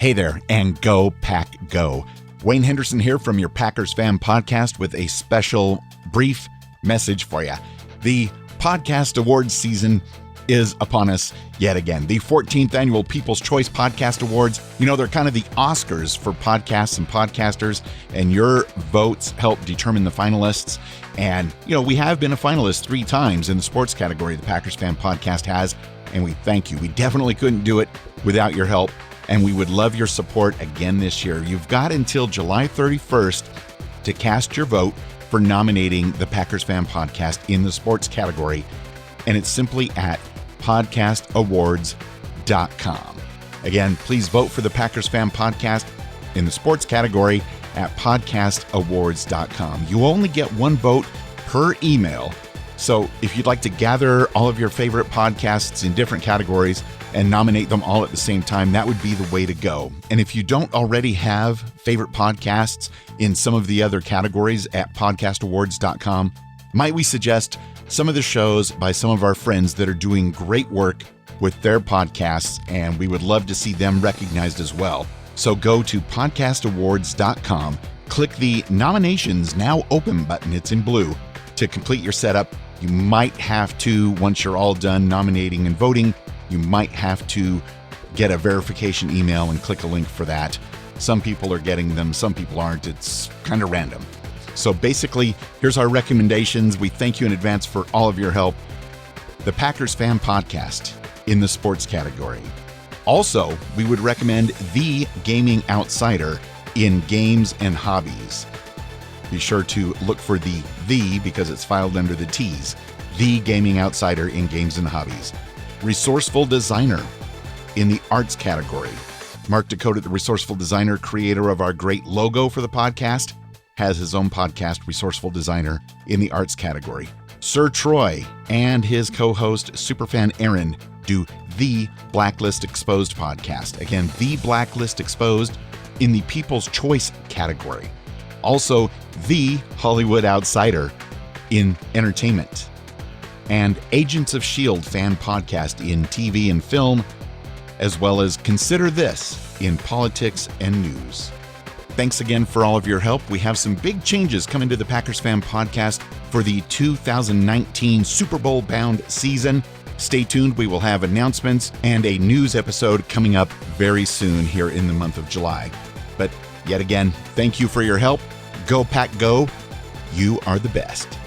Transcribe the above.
Hey there, and go Pack Go. Wayne Henderson here from your Packers Fan Podcast with a special brief message for you. The podcast awards season is upon us yet again. The 14th annual People's Choice Podcast Awards, they're kind of the Oscars for podcasts and podcasters, and your votes help determine the finalists. And, we have been a finalist 3 times in the sports category, the Packers Fan Podcast has, and we thank you. We definitely couldn't do it without your help, and we would love your support again this year. You've got until July 31st to cast your vote for nominating the Packers Fan Podcast in the sports category, and it's simply at podcastawards.com. Again, please vote for the Packers Fan Podcast in the sports category at podcastawards.com. You only get 1 vote per email, so if you'd like to gather all of your favorite podcasts in different categories and nominate them all at the same time, that would be the way to go. And if you don't already have favorite podcasts in some of the other categories at podcastawards.com, might we suggest some of the shows by some of our friends that are doing great work with their podcasts, and we would love to see them recognized as well. So go to podcastawards.com, click the Nominations Now Open button, it's in blue, to complete your setup. You might have to, once you're all done nominating and voting, you might have to get a verification email and click a link for that. Some people are getting them, some people aren't. It's kind of random. So basically, here's our recommendations. We thank you in advance for all of your help. The Packers Fan Podcast in the sports category. Also, we would recommend The Gaming Outsider in games and hobbies. Be sure to look for the because it's filed under the T's. The Gaming Outsider in games and hobbies. Resourceful Designer in the arts category. Mark Dakota, the Resourceful Designer, creator of our great logo for the podcast, has his own podcast, Resourceful Designer, in the arts category. Sir Troy and his co-host, Superfan Aaron, do the Blacklist Exposed podcast. Again, the Blacklist Exposed in the People's Choice category. Also, the Hollywood Outsider in entertainment. And Agents of S.H.I.E.L.D. fan podcast in TV and film, as well as Consider This in politics and news. Thanks again for all of your help. We have some big changes coming to the Packers Fan Podcast for the 2019 Super Bowl bound season. Stay tuned. We will have announcements and a news episode coming up very soon here in the month of July. But yet again, thank you for your help. Go Pack Go. You are the best.